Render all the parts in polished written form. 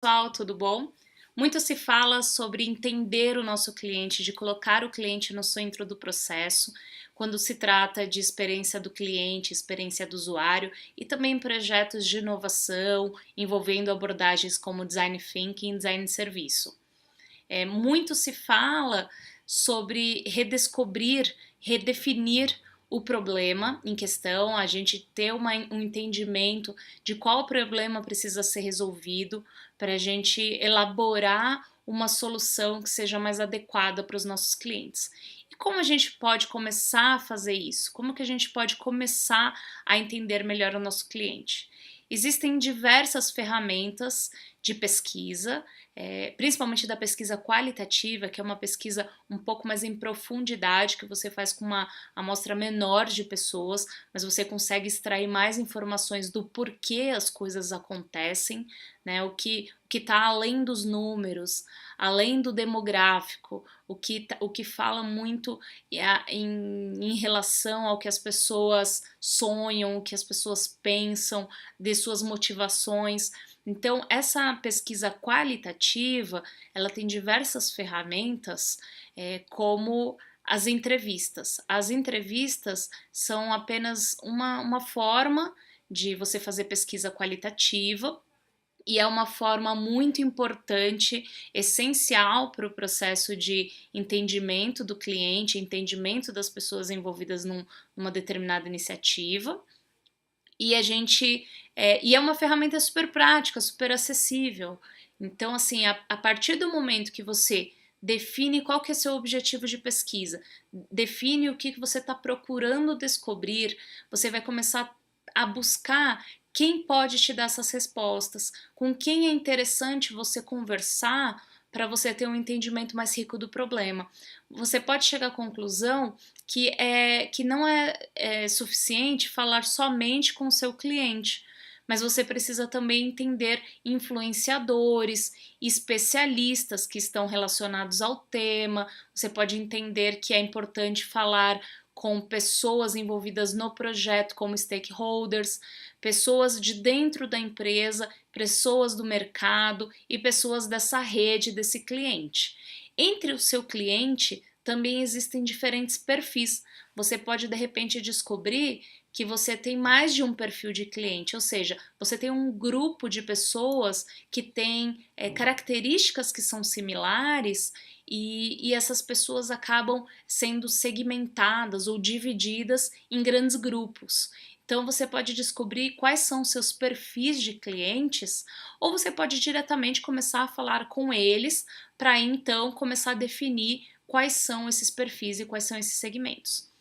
Pessoal, tudo bom? Muito se fala sobre entender o nosso cliente, de colocar o cliente no centro do processo, quando se trata de experiência do cliente, experiência do usuário e também projetos de inovação envolvendo abordagens como design thinking e design de serviço. Muito se fala sobre redescobrir, redefinir o problema em questão, a gente ter um entendimento de qual problema precisa ser resolvido para a gente elaborar uma solução que seja mais adequada para os nossos clientes. E como a gente pode começar a fazer isso? Como que a gente pode começar a entender melhor o nosso cliente? Existem diversas ferramentas de pesquisa, principalmente da pesquisa qualitativa, que é uma pesquisa um pouco mais em profundidade, que você faz com uma amostra menor de pessoas, mas você consegue extrair mais informações do porquê as coisas acontecem, né? O que está além dos números, além do demográfico, o que fala muito em relação ao que as pessoas sonham, o que as pessoas pensam, de suas motivações. Então, essa pesquisa qualitativa, ela tem diversas ferramentas, como as entrevistas. As entrevistas são apenas uma forma de você fazer pesquisa qualitativa e é uma forma muito importante, essencial para o processo de entendimento do cliente, entendimento das pessoas envolvidas numa determinada iniciativa. E a gente e é uma ferramenta super prática, super acessível. Então, assim, a partir do momento que você define qual que é seu objetivo de pesquisa, define o que você está procurando descobrir, você vai começar a buscar quem pode te dar essas respostas, com quem é interessante você conversar para você ter um entendimento mais rico do problema. Você pode chegar à conclusão que não é suficiente falar somente com o seu cliente, mas você precisa também entender influenciadores, especialistas que estão relacionados ao tema. Você pode entender que é importante falar com pessoas envolvidas no projeto como stakeholders, pessoas de dentro da empresa, pessoas do mercado e pessoas dessa rede, desse cliente. Entre o seu cliente também existem diferentes perfis. Você pode de repente descobrir que você tem mais de um perfil de cliente, ou seja, você tem um grupo de pessoas que têm características que são similares e essas pessoas acabam sendo segmentadas ou divididas em grandes grupos. Então você pode descobrir quais são os seus perfis de clientes, ou você pode diretamente começar a falar com eles para então começar a definir quais são esses perfis e quais são esses segmentos.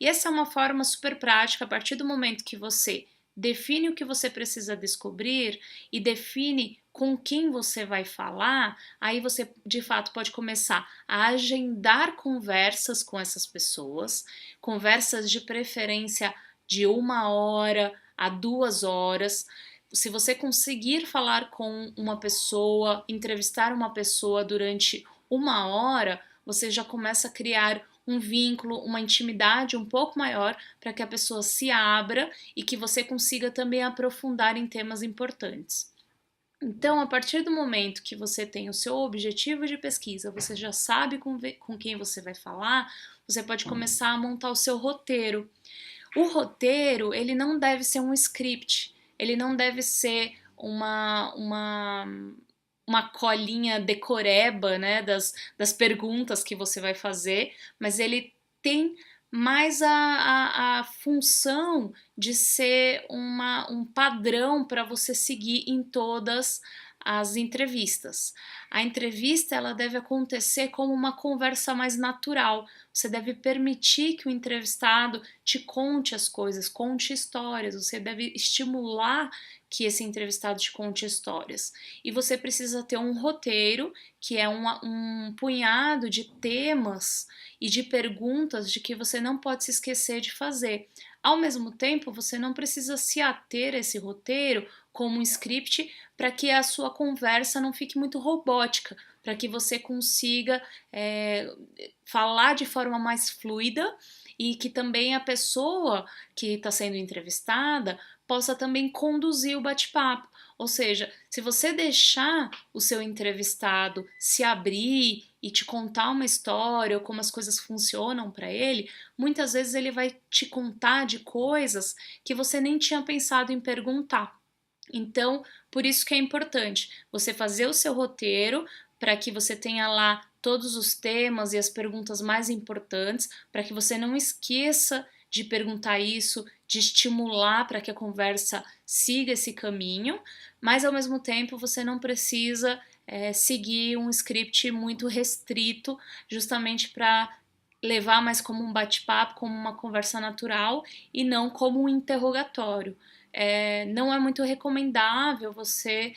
E essa é uma forma super prática. A partir do momento que você define o que você precisa descobrir e define com quem você vai falar, aí você de fato pode começar a agendar conversas com essas pessoas, conversas de preferência de 1 hora a 2 horas. Se você conseguir falar com uma pessoa, entrevistar uma pessoa durante 1 hora, você já começa a criar um vínculo, uma intimidade um pouco maior para que a pessoa se abra e que você consiga também aprofundar em temas importantes. Então, a partir do momento que você tem o seu objetivo de pesquisa, você já sabe com quem você vai falar, você pode começar a montar o seu roteiro. O roteiro, ele não deve ser um script, ele não deve ser uma colinha decoreba, né, das perguntas que você vai fazer, mas ele tem mais a função de ser um padrão para você seguir em todas as entrevistas. A entrevista ela deve acontecer como uma conversa mais natural. Você deve permitir que o entrevistado te conte as coisas, conte histórias. Você deve estimular que esse entrevistado te conte histórias. E você precisa ter um roteiro, que é um punhado de temas e de perguntas de que você não pode se esquecer de fazer. Ao mesmo tempo, você não precisa se ater a esse roteiro como um script para que a sua conversa não fique muito robótica, para que você consiga falar de forma mais fluida e que também a pessoa que está sendo entrevistada possa também conduzir o bate-papo. Ou seja, se você deixar o seu entrevistado se abrir e te contar uma história ou como as coisas funcionam para ele, muitas vezes ele vai te contar de coisas que você nem tinha pensado em perguntar. Então, por isso que é importante você fazer o seu roteiro para que você tenha lá todos os temas e as perguntas mais importantes, para que você não esqueça de perguntar isso, de estimular para que a conversa siga esse caminho, mas ao mesmo tempo você não precisa seguir um script muito restrito, justamente para levar mais como um bate-papo, como uma conversa natural e não como um interrogatório. Não é muito recomendável você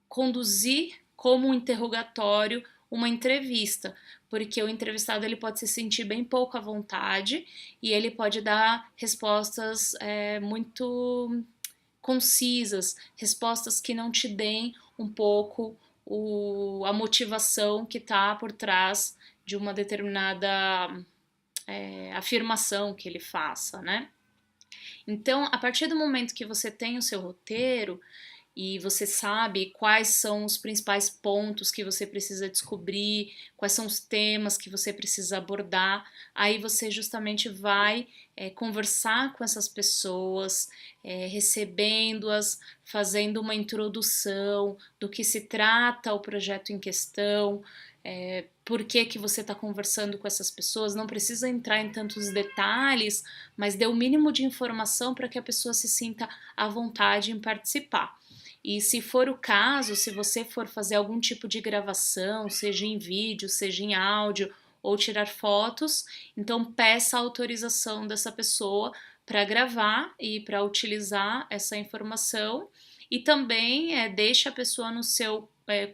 conduzir como um interrogatório uma entrevista, porque o entrevistado ele pode se sentir bem pouco à vontade e ele pode dar respostas muito concisas, respostas que não te deem um pouco a motivação que está por trás de uma determinada afirmação que ele faça, né? Então, a partir do momento que você tem o seu roteiro e você sabe quais são os principais pontos que você precisa descobrir, quais são os temas que você precisa abordar, aí você justamente vai conversar com essas pessoas, recebendo-as, fazendo uma introdução do que se trata o projeto em questão, por que você está conversando com essas pessoas, não precisa entrar em tantos detalhes, mas dê o mínimo de informação para que a pessoa se sinta à vontade em participar. E se for o caso, se você for fazer algum tipo de gravação, seja em vídeo, seja em áudio, ou tirar fotos, então peça a autorização dessa pessoa para gravar e para utilizar essa informação e também deixe a pessoa no seu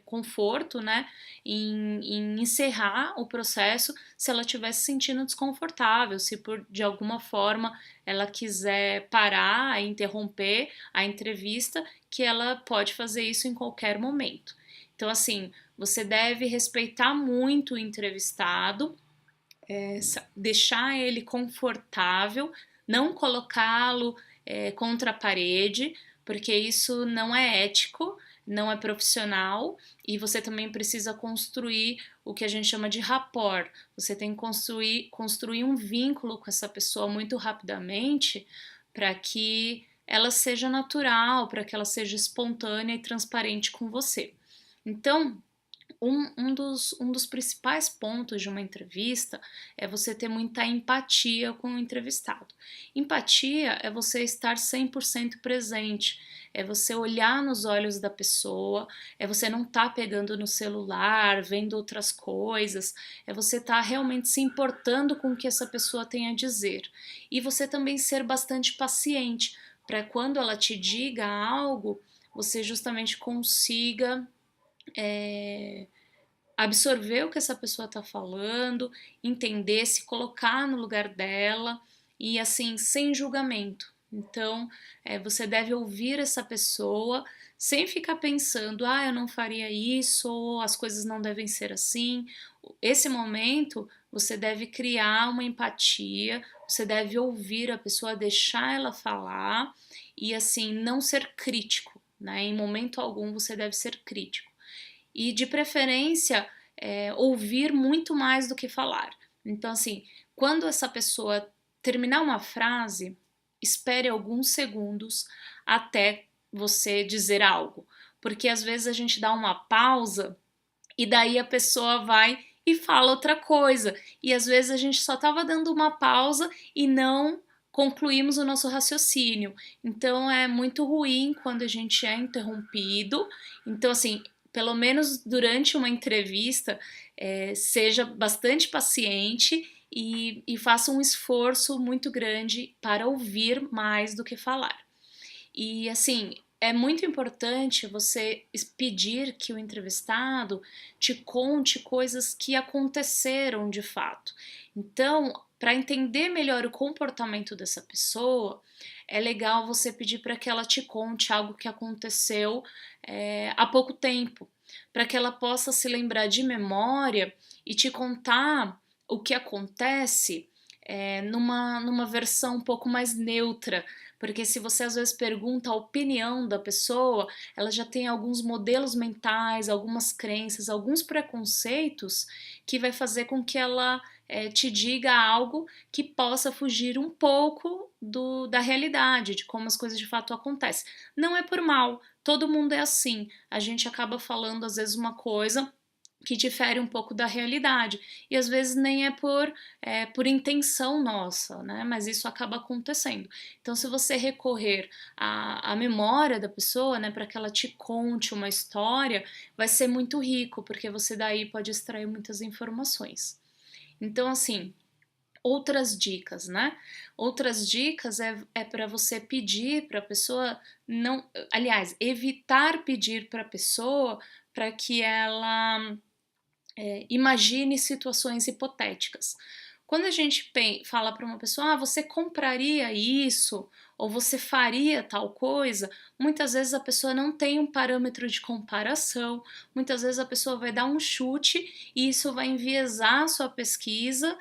conforto, né, em encerrar o processo se ela estiver se sentindo desconfortável, se por de alguma forma ela quiser parar, interromper a entrevista, que ela pode fazer isso em qualquer momento. Então, assim, você deve respeitar muito o entrevistado, deixar ele confortável, não colocá-lo contra a parede, porque isso não é ético, não é profissional e você também precisa construir o que a gente chama de rapport. Você tem que construir um vínculo com essa pessoa muito rapidamente para que ela seja natural, para que ela seja espontânea e transparente com você. Então, um dos principais pontos de uma entrevista é você ter muita empatia com o entrevistado. Empatia é você estar 100% presente, é você olhar nos olhos da pessoa, é você não estar pegando no celular, vendo outras coisas, é você estar realmente se importando com o que essa pessoa tem a dizer. E você também ser bastante paciente, para quando ela te diga algo, você justamente consiga absorver o que essa pessoa está falando, entender, se colocar no lugar dela e assim, sem julgamento. Então, você deve ouvir essa pessoa sem ficar pensando, eu não faria isso, ou as coisas não devem ser assim. Esse momento, você deve criar uma empatia, você deve ouvir a pessoa, deixar ela falar e assim, não ser crítico, né? Em momento algum você deve ser crítico e de preferência ouvir muito mais do que falar. Então, assim, quando essa pessoa terminar uma frase, espere alguns segundos até você dizer algo, porque às vezes a gente dá uma pausa e daí a pessoa vai e fala outra coisa, e às vezes a gente só estava dando uma pausa e não concluímos o nosso raciocínio. Então é muito ruim quando a gente é interrompido. Então, assim, pelo menos durante uma entrevista, seja bastante paciente e faça um esforço muito grande para ouvir mais do que falar. E assim, é muito importante você pedir que o entrevistado te conte coisas que aconteceram de fato. Então, para entender melhor o comportamento dessa pessoa, é legal você pedir para que ela te conte algo que aconteceu há pouco tempo, para que ela possa se lembrar de memória e te contar o que acontece numa versão um pouco mais neutra, porque se você às vezes pergunta a opinião da pessoa, ela já tem alguns modelos mentais, algumas crenças, alguns preconceitos que vai fazer com que ela te diga algo que possa fugir um pouco da realidade, de como as coisas de fato acontecem. Não é por mal, todo mundo é assim, a gente acaba falando às vezes uma coisa que difere um pouco da realidade. E às vezes nem é por intenção nossa, né? Mas isso acaba acontecendo. Então, se você recorrer à memória da pessoa, né, para que ela te conte uma história, vai ser muito rico, porque você daí pode extrair muitas informações. Então, assim, outras dicas, né? Outras dicas é para você pedir para a pessoa não, aliás, evitar pedir para a pessoa para que ela imagine situações hipotéticas. Quando a gente fala para uma pessoa, você compraria isso ou você faria tal coisa, muitas vezes a pessoa não tem um parâmetro de comparação, muitas vezes a pessoa vai dar um chute e isso vai enviesar a sua pesquisa,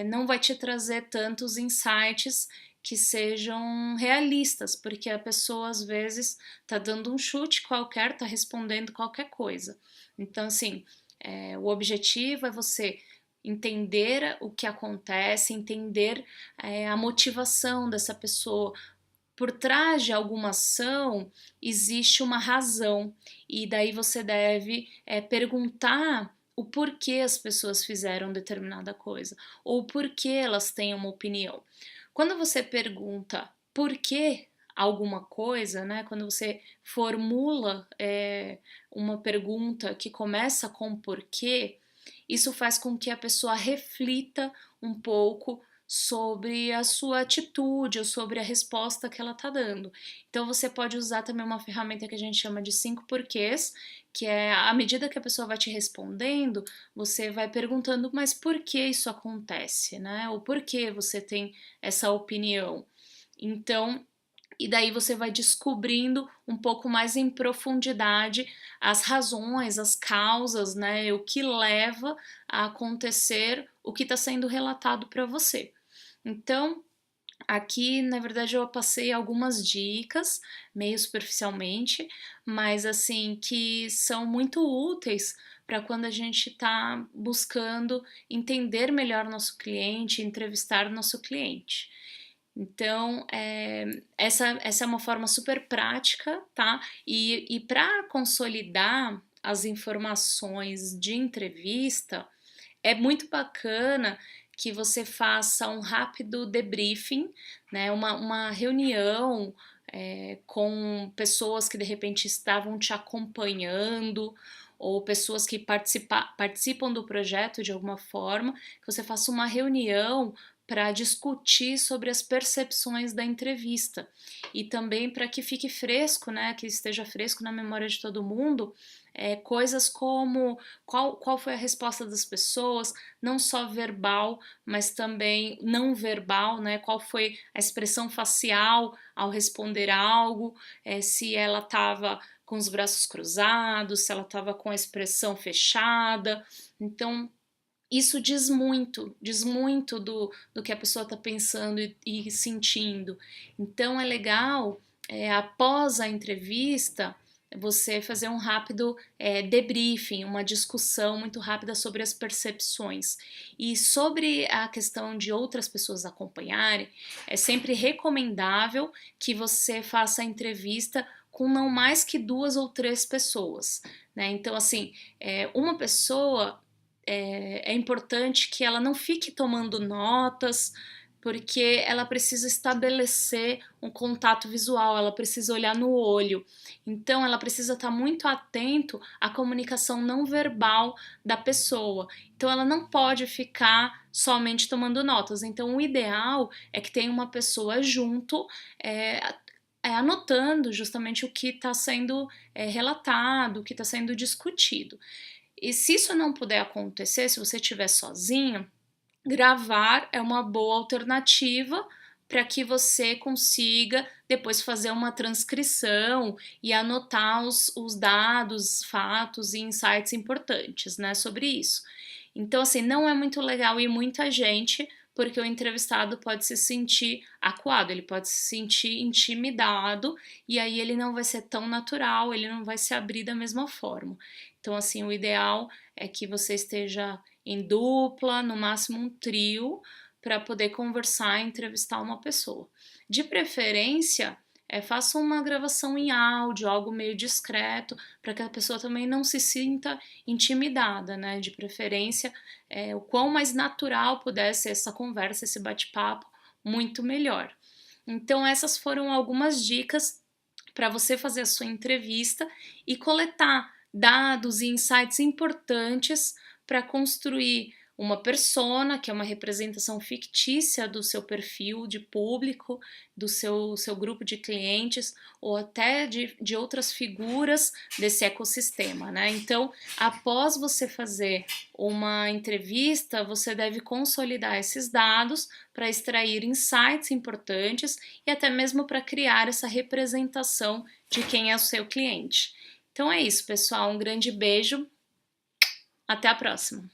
não vai te trazer tantos insights que sejam realistas, porque a pessoa às vezes está dando um chute qualquer, está respondendo qualquer coisa. Então, assim, o objetivo é você entender o que acontece, entender a motivação dessa pessoa. Por trás de alguma ação existe uma razão, e daí você deve perguntar o porquê as pessoas fizeram determinada coisa, ou porquê elas têm uma opinião. Quando você pergunta por que alguma coisa, né, quando você formula uma pergunta que começa com porquê, isso faz com que a pessoa reflita um pouco sobre a sua atitude ou sobre a resposta que ela está dando. Então você pode usar também uma ferramenta que a gente chama de 5 porquês, que é à medida que a pessoa vai te respondendo, você vai perguntando, mas por que isso acontece, né? Ou por que você tem essa opinião? Então, e daí você vai descobrindo um pouco mais em profundidade as razões, as causas, né? O que leva a acontecer o que está sendo relatado para você. Então, aqui, na verdade, eu passei algumas dicas, meio superficialmente, mas assim, que são muito úteis para quando a gente está buscando entender melhor nosso cliente, entrevistar nosso cliente. Então, essa é uma forma super prática, tá? E para consolidar as informações de entrevista, é muito bacana que você faça um rápido debriefing, né? Uma reunião com pessoas que de repente estavam te acompanhando ou pessoas que participam do projeto de alguma forma, que você faça uma reunião para discutir sobre as percepções da entrevista e também para que fique fresco, né, que esteja fresco na memória de todo mundo, coisas como qual foi a resposta das pessoas, não só verbal, mas também não verbal, né, qual foi a expressão facial ao responder algo, se ela estava com os braços cruzados, se ela estava com a expressão fechada. Então, isso diz muito do que a pessoa está pensando e sentindo. Então é legal, após a entrevista, você fazer um rápido debriefing, uma discussão muito rápida sobre as percepções. E sobre a questão de outras pessoas acompanharem, é sempre recomendável que você faça a entrevista com não mais que 2 ou 3 pessoas, né? Então, assim, uma pessoa é importante que ela não fique tomando notas, porque ela precisa estabelecer um contato visual, ela precisa olhar no olho. Então, ela precisa estar muito atento à comunicação não verbal da pessoa. Então, ela não pode ficar somente tomando notas. Então, o ideal é que tenha uma pessoa junto, anotando justamente o que está sendo relatado, o que está sendo discutido. E se isso não puder acontecer, se você estiver sozinho, gravar é uma boa alternativa para que você consiga depois fazer uma transcrição e anotar os dados, fatos e insights importantes, né, sobre isso. Então, assim, não é muito legal ir muita gente porque o entrevistado pode se sentir acuado, ele pode se sentir intimidado e aí ele não vai ser tão natural, ele não vai se abrir da mesma forma. Então, assim, o ideal é que você esteja em dupla, no máximo um trio, para poder conversar e entrevistar uma pessoa. De preferência, faça uma gravação em áudio, algo meio discreto, para que a pessoa também não se sinta intimidada, né? De preferência, o quão mais natural puder ser essa conversa, esse bate-papo, muito melhor. Então, essas foram algumas dicas para você fazer a sua entrevista e coletar dados e insights importantes para construir uma persona, que é uma representação fictícia do seu perfil de público, do seu grupo de clientes ou até de outras figuras desse ecossistema, né? Então, após você fazer uma entrevista, você deve consolidar esses dados para extrair insights importantes e até mesmo para criar essa representação de quem é o seu cliente. Então é isso, pessoal. Um grande beijo. Até a próxima!